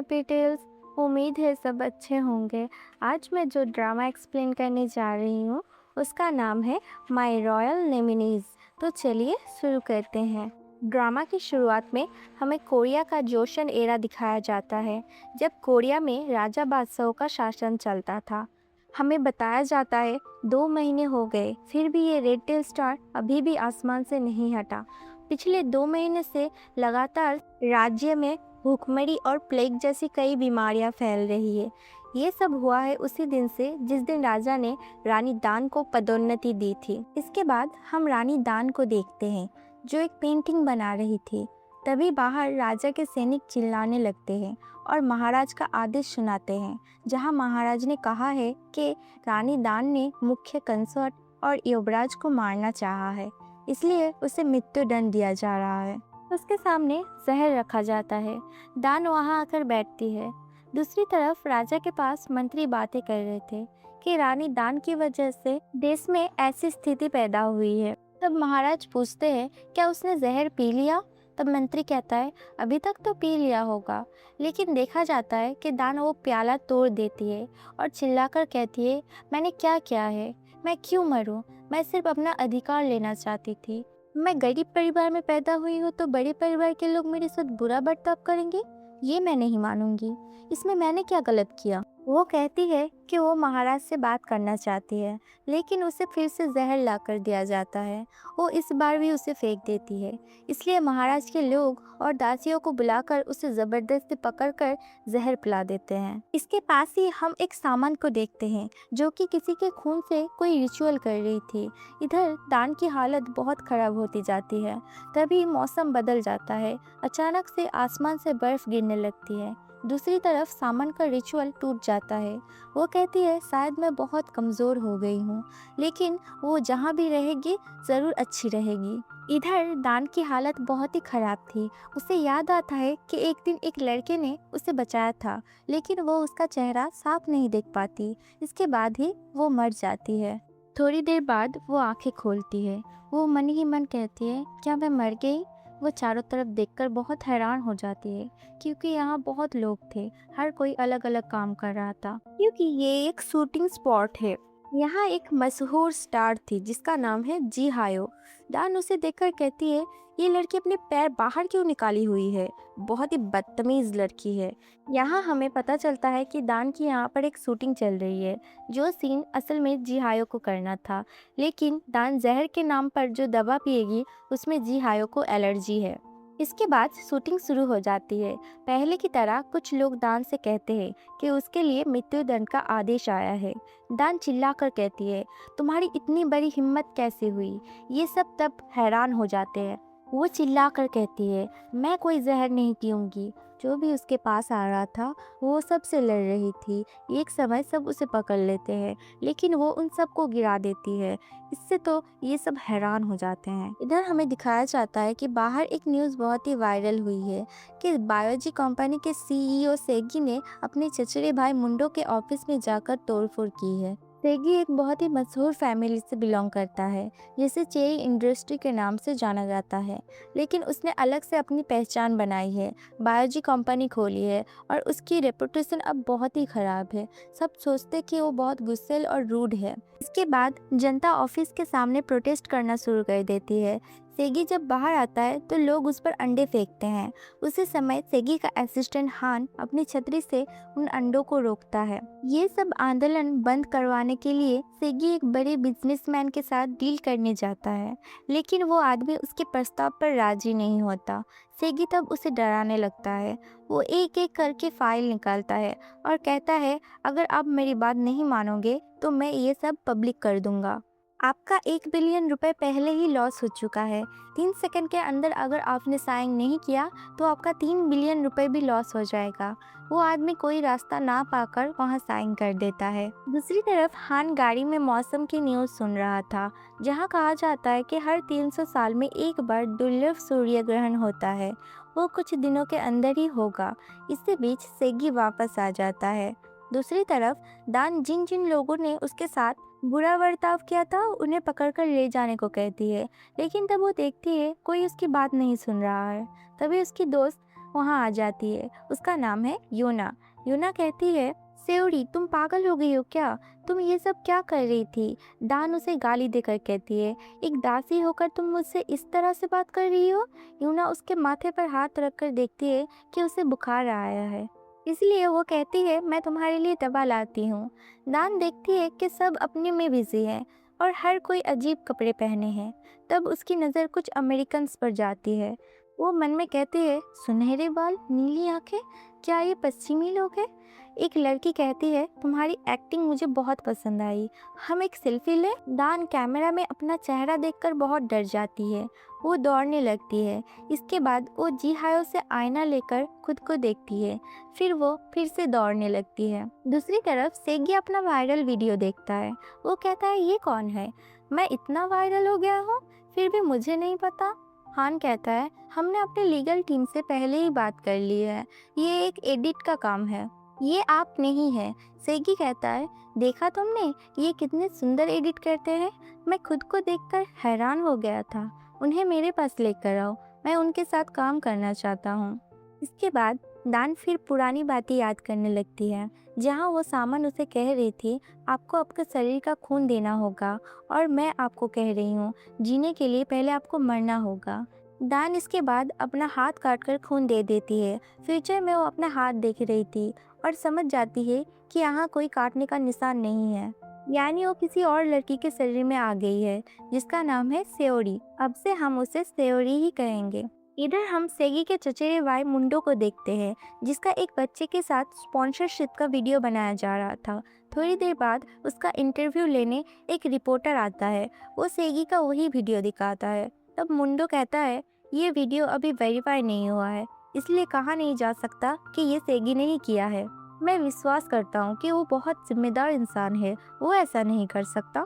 My petals. उम्मीद है सब अच्छे होंगे। आज मैं जो ड्रामा एक्सप्लेन करने जा रही हूँ उसका नाम है माय रॉयल नेमिनीज। तो चलिए शुरू करते हैं। ड्रामा की शुरुआत में हमें कोरिया का जोशन एरा दिखाया जाता है, जब कोरिया में राजा बादशाहों का शासन चलता था। हमें बताया जाता है 2 महीने हो गए, फिर भी ये रेड टेल स्टार अभी भी आसमान से नहीं हटा। पिछले 2 महीने से लगातार राज्य में भूखमरी और प्लेग जैसी कई बीमारियां फैल रही है। ये सब हुआ है उसी दिन से जिस दिन राजा ने रानी दान को पदोन्नति दी थी। इसके बाद हम रानी दान को देखते हैं जो एक पेंटिंग बना रही थी। तभी बाहर राजा के सैनिक चिल्लाने लगते हैं और महाराज का आदेश सुनाते हैं, जहां महाराज ने कहा है कि रानी दान ने मुख्य कंसर्ट और युवराज को मारना चाहा है, इसलिए उसे मृत्युदंड दिया जा रहा है। उसके सामने जहर रखा जाता है। दान वहां आकर बैठती है। दूसरी तरफ राजा के पास मंत्री बातें कर रहे थे कि रानी दान की वजह से देश में ऐसी स्थिति पैदा हुई है। तब महाराज पूछते हैं, क्या उसने जहर पी लिया? तब मंत्री कहता है, अभी तक तो पी लिया होगा। लेकिन देखा जाता है कि दान वो प्याला तोड़ देती है और चिल्लाकर कहती है, मैंने क्या किया है? मैं क्यों मरूं? मैं सिर्फ अपना अधिकार लेना चाहती थी। मैं गरीब परिवार में पैदा हुई हूँ तो बड़े परिवार के लोग मेरे साथ बुरा बर्ताव करेंगे? ये मैं नहीं मानूंगी। इसमें मैंने क्या गलत किया? वो कहती है कि वो महाराज से बात करना चाहती है, लेकिन उसे फिर से जहर ला कर दिया जाता है। वो इस बार भी उसे फेंक देती है। इसलिए महाराज के लोग और दासियों को बुलाकर उसे ज़बरदस्ती पकड़कर जहर पिला देते हैं। इसके पास ही हम एक सामान को देखते हैं जो कि किसी के खून से कोई रिचुअल कर रही थी। इधर दान की हालत बहुत ख़राब होती जाती है। तभी मौसम बदल जाता है। अचानक से आसमान से बर्फ़ गिरने लगती है। दूसरी तरफ सामान का रिचुअल टूट जाता है। वो कहती है, शायद मैं बहुत कमज़ोर हो गई हूँ, लेकिन वो जहाँ भी रहेगी ज़रूर अच्छी रहेगी। इधर दान की हालत बहुत ही ख़राब थी। उसे याद आता है कि एक दिन एक लड़के ने उसे बचाया था, लेकिन वो उसका चेहरा साफ नहीं देख पाती। इसके बाद ही वो मर जाती है। थोड़ी देर बाद वो आंखें खोलती है। वो मन ही मन कहती है, क्या मैं मर गई? वो चारों तरफ देखकर बहुत हैरान हो जाती है, क्योंकि यहाँ बहुत लोग थे। हर कोई अलग अलग काम कर रहा था, क्योंकि ये एक शूटिंग स्पॉट है। यहाँ एक मशहूर स्टार थी जिसका नाम है जी हायो। दान उसे देखकर कहती है, ये लड़की अपने पैर बाहर क्यों निकाली हुई है? बहुत ही बदतमीज लड़की है। यहाँ हमें पता चलता है कि दान की यहाँ पर एक शूटिंग चल रही है। जो सीन असल में जी हायो को करना था, लेकिन दान जहर के नाम पर जो दवा पिएगी उसमें जी हायो को एलर्जी है। इसके बाद शूटिंग शुरू हो जाती है। पहले की तरह कुछ लोग दान से कहते हैं कि उसके लिए मृत्युदंड का आदेश आया है। दान चिल्लाकर कहती है, तुम्हारी इतनी बड़ी हिम्मत कैसे हुई? ये सब तब हैरान हो जाते हैं। वो चिल्लाकर कहती है, मैं कोई जहर नहीं पीऊंगी। जो भी उसके पास आ रहा था वो सबसे लड़ रही थी। एक समय सब उसे पकड़ लेते हैं, लेकिन वो उन सबको गिरा देती है। इससे तो ये सब हैरान हो जाते हैं। इधर हमें दिखाया जाता है कि बाहर एक न्यूज़ बहुत ही वायरल हुई है कि बायोजी कंपनी के सीईओ सेगी ने अपने चचेरे भाई मुंडो के ऑफिस में जाकर तोड़फोड़ की है। सेगी एक बहुत ही मशहूर फैमिली से बिलोंग करता है, जिसे चेरी इंडस्ट्री के नाम से जाना जाता है, लेकिन उसने अलग से अपनी पहचान बनाई है, बायोजी कंपनी खोली है और उसकी रेपुटेशन अब बहुत ही ख़राब है। सब सोचते कि वो बहुत गुस्सैल और रूड है। इसके बाद जनता ऑफिस के सामने प्रोटेस्ट करना शुरू कर देती है। सेगी जब बाहर आता है तो लोग उस पर अंडे फेंकते हैं। उसी समय सेगी का असिस्टेंट हान अपनी छतरी से उन अंडों को रोकता है। ये सब आंदोलन बंद करवाने के लिए सेगी एक बड़े बिजनेसमैन के साथ डील करने जाता है, लेकिन वो आदमी उसके प्रस्ताव पर राजी नहीं होता। सेगी तब उसे डराने लगता है। वो एक एक करके फाइल निकालता है और कहता है, अगर आप मेरी बात नहीं मानोगे तो मैं ये सब पब्लिक कर दूंगा। आपका 1 बिलियन रुपए पहले ही लॉस हो चुका है। 3 सेकंड के अंदर अगर आपने साइन नहीं किया तो आपका 3 बिलियन रुपए भी लॉस हो जाएगा। वो आदमी कोई रास्ता ना पाकर वहाँ साइन कर देता है। दूसरी तरफ हान गाड़ी में मौसम की न्यूज़ सुन रहा था, जहाँ कहा जाता है कि हर 300 साल में एक बार दुर्लभ सूर्य ग्रहण होता है। वो कुछ दिनों के अंदर ही होगा। इसी बीच सेगी वापस आ जाता है। दूसरी तरफ दान जिन जिन लोगों ने उसके साथ बुरा बर्ताव किया था उन्हें पकड़कर ले जाने को कहती है, लेकिन तब वो देखती है कोई उसकी बात नहीं सुन रहा है। तभी उसकी दोस्त वहाँ आ जाती है। उसका नाम है यूना। यूना कहती है, सेओरी तुम पागल हो गई हो क्या? तुम ये सब क्या कर रही थी? दान उसे गाली देकर कहती है, एक दासी होकर तुम मुझसे इस तरह से बात कर रही हो? यूना उसके माथे पर हाथ रखकर देखती है कि उसे बुखार आया है, इसलिए वो कहती है मैं तुम्हारे लिए दवा लाती हूँ। दान देखती है कि सब अपने में बिजी है और हर कोई अजीब कपड़े पहने हैं। तब उसकी नज़र कुछ अमेरिकन्स पर जाती है। वो मन में कहती है, सुनहरे बाल, नीली आंखें, क्या ये पश्चिमी लोग हैं? एक लड़की कहती है, तुम्हारी एक्टिंग मुझे बहुत पसंद आई, हम एक सेल्फी लें? दान कैमरा में अपना चेहरा देखकर बहुत डर जाती है। वो दौड़ने लगती है। इसके बाद वो जी हायो से आईना लेकर खुद को देखती है। फिर वो फिर से दौड़ने लगती है। दूसरी तरफ सेगी अपना वायरल वीडियो देखता है। वो कहता है, ये कौन है? मैं इतना वायरल हो गया हूँ फिर भी मुझे नहीं पता। हान कहता है, हमने अपने लीगल टीम से पहले ही बात कर ली है, ये एक एडिट का काम है, ये आप नहीं है। सेगी कहता है, देखा तुमने ये कितने सुंदर एडिट करते हैं? मैं खुद को देखकर हैरान हो गया था। उन्हें मेरे पास लेकर आओ, मैं उनके साथ काम करना चाहता हूँ। इसके बाद दान फिर पुरानी बातें याद करने लगती है, जहाँ वो सामान उसे कह रही थी, आपको आपके शरीर का खून देना होगा और मैं आपको कह रही हूँ, जीने के लिए पहले आपको मरना होगा। दान इसके बाद अपना हाथ काटकर खून दे देती है। फ्यूचर में वो अपना हाथ देख रही थी और समझ जाती है कि यहाँ कोई काटने का निशान नहीं है, यानी वो किसी और लड़की के शरीर में आ गई है जिसका नाम है सेओरी। अब से हम उसे सेओरी ही कहेंगे। इधर हम सेगी के चचेरे भाई मुंडो को देखते हैं, जिसका एक बच्चे के साथ स्पॉन्सरशिप का वीडियो बनाया जा रहा था। थोड़ी देर बाद उसका इंटरव्यू लेने एक रिपोर्टर आता है। वो सेगी का वही वीडियो दिखाता है। तब मुंडो कहता है, ये वीडियो अभी वेरीफाई नहीं हुआ है, इसलिए कहा नहीं जा सकता कि ये सेगी ने ही किया है। मैं विश्वास करता हूँ कि वो बहुत जिम्मेदार इंसान है, वो ऐसा नहीं कर सकता।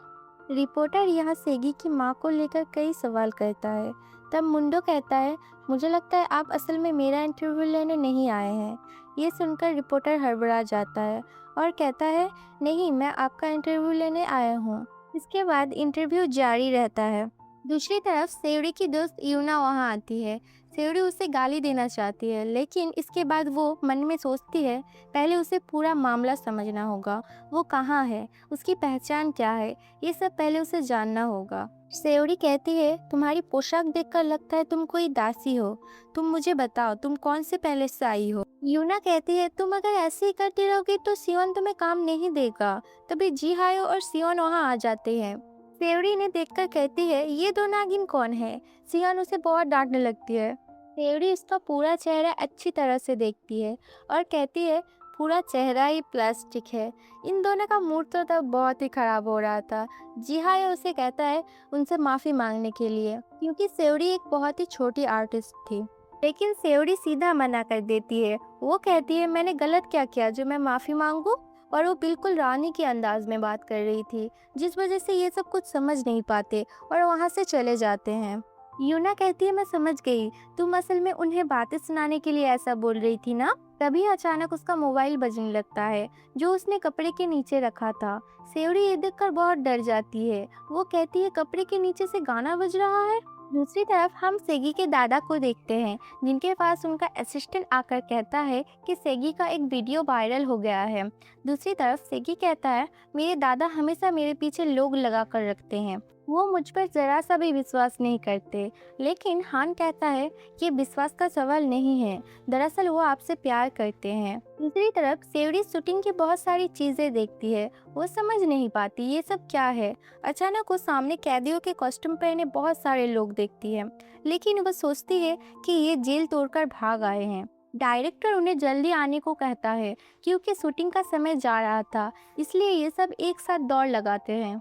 रिपोर्टर यहाँ सेगी की माँ को लेकर कई सवाल करता है। तब मुंडो कहता है, मुझे लगता है आप असल में मेरा इंटरव्यू लेने नहीं आए हैं। ये सुनकर रिपोर्टर हड़बड़ा जाता है और कहता है, नहीं, मैं आपका इंटरव्यू लेने आया हूँ। इसके बाद इंटरव्यू जारी रहता है। दूसरी तरफ सेवड़ी की दोस्त यूना वहाँ आती है। सेवड़ी उसे गाली देना चाहती है, लेकिन इसके बाद वो मन में सोचती है, पहले उसे पूरा मामला समझना होगा। वो कहाँ है, उसकी पहचान क्या है, ये सब पहले उसे जानना होगा। सेवड़ी कहती है, तुम्हारी पोशाक देखकर लगता है तुम कोई दासी हो। तुम मुझे बताओ, तुम कौन से पैलेस से आई हो? यूना कहती है, तुम अगर ऐसे ही करती रहोगी तो सियोन तुम्हें काम नहीं देगा। तभी जी हायो और सियोन वहाँ आ जाते हैं। सेवड़ी ने देखकर कहती है, ये दो नागिन कौन है? सियोन उसे बहुत डांटने लगती है। सेवड़ी उसका पूरा चेहरा अच्छी तरह से देखती है और कहती है, पूरा चेहरा ही प्लास्टिक है। इन दोनों का मूड तो तब बहुत ही खराब हो रहा था। जिहायो उसे कहता है उनसे माफ़ी मांगने के लिए, क्योंकि सेवड़ी एक बहुत ही छोटी आर्टिस्ट थी। लेकिन सेवड़ी सीधा मना कर देती है। वो कहती है, मैंने गलत क्या किया जो मैं माफ़ी मांगूं? और वो बिल्कुल रानी के अंदाज में बात कर रही थी, जिस वजह से ये सब कुछ समझ नहीं पाते और वहाँ से चले जाते हैं। यूना कहती है, मैं समझ गई, तुम असल में उन्हें बातें सुनाने के लिए ऐसा बोल रही थी ना? तभी अचानक उसका मोबाइल बजने लगता है, जो उसने कपड़े के नीचे रखा था। सेवड़ी ये देखकर बहुत डर जाती है। वो कहती है, कपड़े के नीचे से गाना बज रहा है। दूसरी तरफ हम सेगी के दादा को देखते हैं, जिनके पास उनका असिस्टेंट आकर कहता है कि सेगी का एक वीडियो वायरल हो गया है। दूसरी तरफ सेगी कहता है, मेरे दादा हमेशा मेरे पीछे लोग लगा कर रखते हैं, वो मुझ पर जरा सा भी विश्वास नहीं करते। लेकिन हान कहता है कि विश्वास का सवाल नहीं है, दरअसल वो आपसे प्यार करते हैं। दूसरी तरफ सेवड़ी शूटिंग की बहुत सारी चीजें देखती है। वो समझ नहीं पाती ये सब क्या है। अचानक वो सामने कैदियों के कॉस्ट्यूम पहने बहुत सारे लोग देखती है, लेकिन वो सोचती है कि ये जेल तोड़कर भाग आए हैं। डायरेक्टर उन्हें जल्दी आने को कहता है, क्योंकि शूटिंग का समय जा रहा था, इसलिए ये सब एक साथ दौड़ लगाते हैं।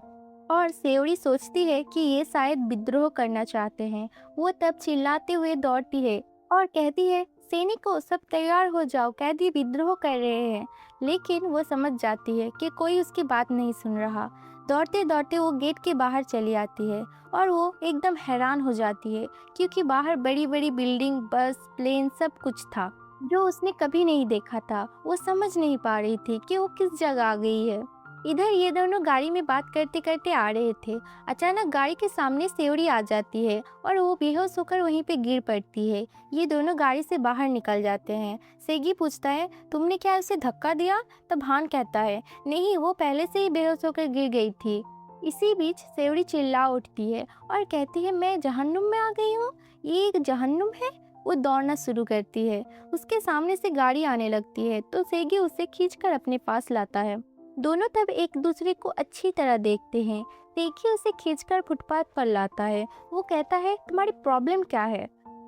और सेवड़ी सोचती है कि ये शायद विद्रोह करना चाहते हैं। वो तब चिल्लाते हुए दौड़ती है और कहती है, सैनिकों, सब तैयार हो जाओ, कैदी विद्रोह कर रहे हैं। लेकिन वो समझ जाती है कि कोई उसकी बात नहीं सुन रहा। दौड़ते दौड़ते वो गेट के बाहर चली आती है और वो एकदम हैरान हो जाती है, क्योंकि बाहर बड़ी बड़ी बिल्डिंग, बस, प्लेन सब कुछ था जो उसने कभी नहीं देखा था। वो समझ नहीं पा रही थी कि वो किस जगह आ गई है। इधर ये दोनों गाड़ी में बात करते करते आ रहे थे। अचानक गाड़ी के सामने सेवड़ी आ जाती है और वो बेहोश होकर वहीं पे गिर पड़ती है। ये दोनों गाड़ी से बाहर निकल जाते हैं। सेगी पूछता है, तुमने क्या उसे धक्का दिया? तब हान कहता है, नहीं, वो पहले से ही बेहोश होकर गिर गई थी। इसी बीच सेवड़ी चिल्ला उठती है और कहती है, मैं जहन्नुम में आ गई हूँ? ये एक जहन्नुम है? वो दौड़ना शुरू करती है। उसके सामने से गाड़ी आने लगती है तो सेगी उसे खींचकर अपने पास लाता है। दोनों तब एक दूसरे को अच्छी तरह देखते हैं। सेगी उसे खींचकर फुटपाथ पर लाता है। वो कहता है, तुम्हारी प्रॉब्लम क्या है?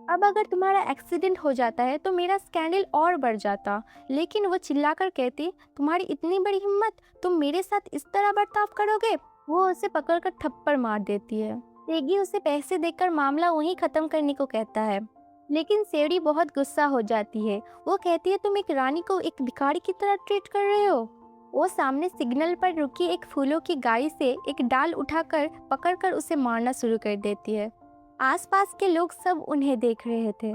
अब अगर तुम्हारा एक्सीडेंट हो जाता है तो मेरा स्कैंडल और बढ़ जाता। लेकिन वो चिल्लाकर कहती, तुम्हारी इतनी बड़ी हिम्मत, तुम मेरे साथ इस तरह बर्ताव करोगे? वो उसे पकड़कर थप्पड़ मार देती है। सेगी उसे पैसे देकर मामला वहीं खत्म करने को कहता है, लेकिन सेवड़ी बहुत गुस्सा हो जाती है। वो कहती है, तुम एक रानी को एक भिखारी की तरह ट्रीट कर रहे हो। वो सामने सिग्नल पर रुकी एक फूलों की गाड़ी से एक डाल उठाकर पकड़कर उसे मारना शुरू कर देती है। आसपास के लोग सब उन्हें देख रहे थे।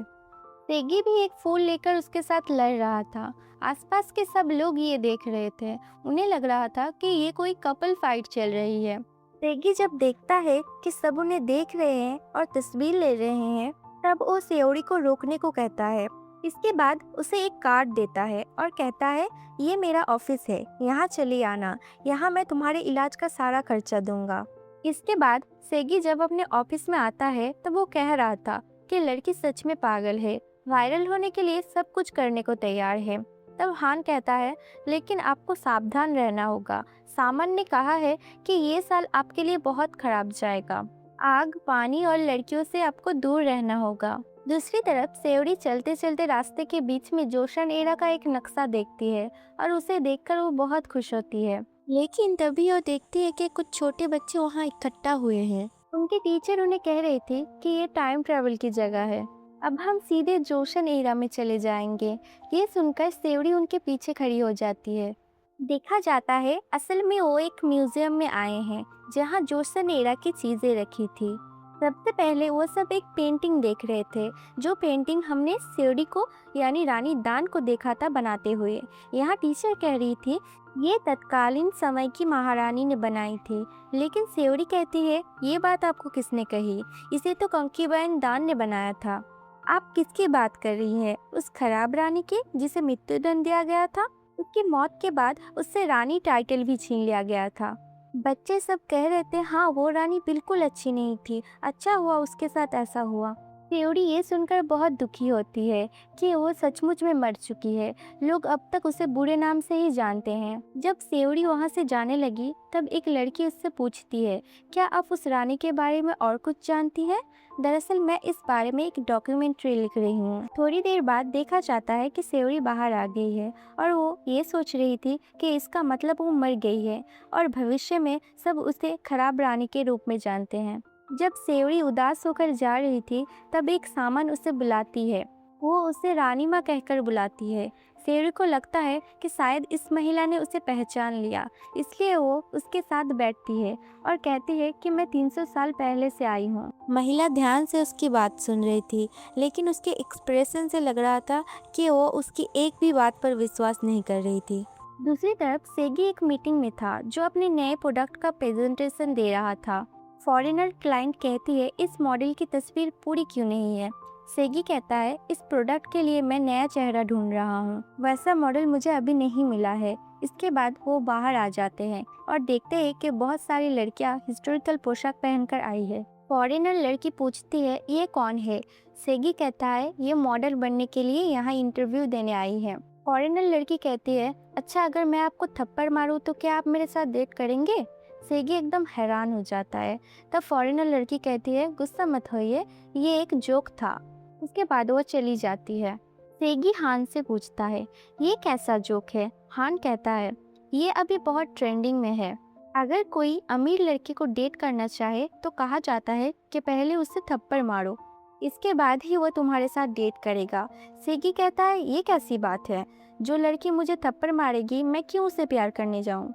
सेगी भी एक फूल लेकर उसके साथ लड़ रहा था। आसपास के सब लोग ये देख रहे थे। उन्हें लग रहा था कि ये कोई कपल फाइट चल रही है। सेगी जब देखता है कि सब उन्हें देख रहे हैं और तस्वीर ले रहे हैं, तब वो सेवड़ी को रोकने को कहता है। इसके बाद उसे एक कार्ड देता है और कहता है, ये मेरा ऑफिस है, यहाँ चली आना, यहाँ मैं तुम्हारे इलाज का सारा खर्चा दूंगा। इसके बाद सेगी जब अपने ऑफिस में आता है तब वो कह रहा था कि लड़की सच में पागल है, वायरल होने के लिए सब कुछ करने को तैयार है। तब हान कहता है, लेकिन आपको सावधान रहना होगा। सामन ने कहा है कि ये साल आपके लिए बहुत खराब जाएगा। आग, पानी और लड़कियों से आपको दूर रहना होगा। दूसरी तरफ सेवड़ी चलते चलते रास्ते के बीच में जोशन एरा का एक नक्शा देखती है और उसे देखकर वो बहुत खुश होती है। लेकिन तभी वो देखती है कि कुछ छोटे बच्चे वहाँ इकट्ठा हुए हैं। उनके टीचर उन्हें कह रहे थे कि ये टाइम ट्रेवल की जगह है। अब हम सीधे जोशन एरा में चले जाएंगे। ये सुनकर सेवड़ी उनके पीछे खड़ी हो जाती है। देखा जाता है असल में वो एक म्यूजियम में आए हैं जहाँ जोशन एरा की चीजें रखी थी। सबसे पहले वो सब एक पेंटिंग देख रहे थे, जो पेंटिंग हमने सेवड़ी को यानी रानी दान को देखा था बनाते हुए। यहाँ टीचर कह रही थी, ये तत्कालीन समय की महारानी ने बनाई थी। लेकिन सेवड़ी कहती है, ये बात आपको किसने कही? इसे तो कंकीबाइन दान ने बनाया था। आप किसकी बात कर रही हैं? उस खराब रानी की जिसे मृत्युदंड दिया गया था? उसकी मौत के बाद उससे रानी टाइटल भी छीन लिया गया था। बच्चे सब कह रहे थे, हाँ, वो रानी बिल्कुल अच्छी नहीं थी, अच्छा हुआ उसके साथ ऐसा हुआ। सेवड़ी ये सुनकर बहुत दुखी होती है कि वो सचमुच में मर चुकी है। लोग अब तक उसे बुरे नाम से ही जानते हैं। जब सेवड़ी वहाँ से जाने लगी तब एक लड़की उससे पूछती है, क्या आप उस रानी के बारे में और कुछ जानती हैं? दरअसल मैं इस बारे में एक डॉक्यूमेंट्री लिख रही हूँ। थोड़ी देर बाद देखा जाता है कि सेवड़ी बाहर आ गई है और वो ये सोच रही थी कि इसका मतलब वो मर गई है और भविष्य में सब उसे खराब रानी के रूप में जानते हैं। जब सेवड़ी उदास होकर जा रही थी तब एक सामन उसे बुलाती है। वो उसे रानी माँ कहकर बुलाती है। सेवड़ी को लगता है कि शायद इस महिला ने उसे पहचान लिया, इसलिए वो उसके साथ बैठती है और कहती है कि मैं 300 साल पहले से आई हूँ। महिला ध्यान से उसकी बात सुन रही थी, लेकिन उसके एक्सप्रेशन से लग रहा था कि वो उसकी एक भी बात पर विश्वास नहीं कर रही थी। दूसरी तरफ सेगी एक मीटिंग में था जो अपने नए प्रोडक्ट का प्रेजेंटेशन दे रहा था। फॉरेनर क्लाइंट कहती है, इस मॉडल की तस्वीर पूरी क्यों नहीं है? सेगी कहता है, इस प्रोडक्ट के लिए मैं नया चेहरा ढूंढ रहा हूँ, वैसा मॉडल मुझे अभी नहीं मिला है। इसके बाद वो बाहर आ जाते हैं और देखते हैं कि बहुत सारी लड़कियाँ हिस्टोरिकल पोशाक पहनकर आई है। फॉरेनर लड़की पूछती है, ये कौन है? सेगी कहता है, ये मॉडल बनने के लिए यहाँ इंटरव्यू देने आई है। फॉरेनर लड़की कहती है, अच्छा, अगर मैं आपको थप्पड़ मारूँ तो क्या आप मेरे साथ डेट करेंगे? सेगी एकदम हैरान हो जाता है। तब फॉरेनर लड़की कहती है, गुस्सा मत होइए, ये एक जोक था। उसके बाद वो चली जाती है। सेगी हान से पूछता है, ये कैसा जोक है? हान कहता है, ये अभी बहुत ट्रेंडिंग में है। अगर कोई अमीर लड़की को डेट करना चाहे तो कहा जाता है कि पहले उसे थप्पड़ मारो, इसके बाद ही वो तुम्हारे साथ डेट करेगा। सेगी कहता है, ये कैसी बात है? जो लड़की मुझे थप्पड़ मारेगी मैं क्यों उसे प्यार करने जाऊँ?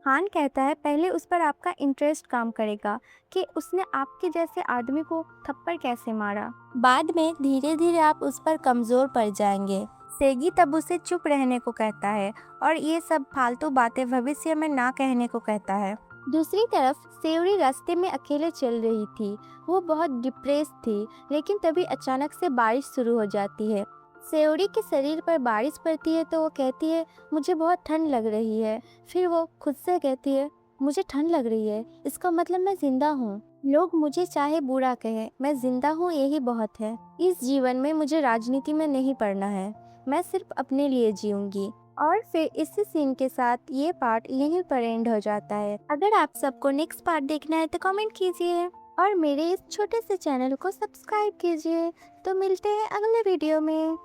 हान कहता है, पहले उस पर आपका इंटरेस्ट काम करेगा कि उसने आपके जैसे आदमी को थप्पड़ कैसे मारा। बाद में धीरे धीरे आप उस पर कमज़ोर पड़ जाएंगे। सेगी तब उसे चुप रहने को कहता है और ये सब फालतू बातें भविष्य में ना कहने को कहता है। दूसरी तरफ सेवरी रास्ते में अकेले चल रही थी। वो बहुत डिप्रेस थी, लेकिन तभी अचानक से बारिश शुरू हो जाती है। सेवरी के शरीर पर बारिश पड़ती है तो वो कहती है, मुझे बहुत ठंड लग रही है। फिर वो खुद से कहती है, मुझे ठंड लग रही है, इसका मतलब मैं जिंदा हूँ। लोग मुझे चाहे बुरा कहे, मैं जिंदा हूँ यही बहुत है। इस जीवन में मुझे राजनीति में नहीं पड़ना है, मैं सिर्फ अपने लिए जीऊंगी। और फिर इसी सीन के साथ ये पार्ट यहीं पर एंड हो जाता है। अगर आप सबको नेक्स्ट पार्ट देखना है तो कमेंट कीजिए और मेरे इस छोटे से चैनल को सब्सक्राइब कीजिए। तो मिलते हैं अगले वीडियो में।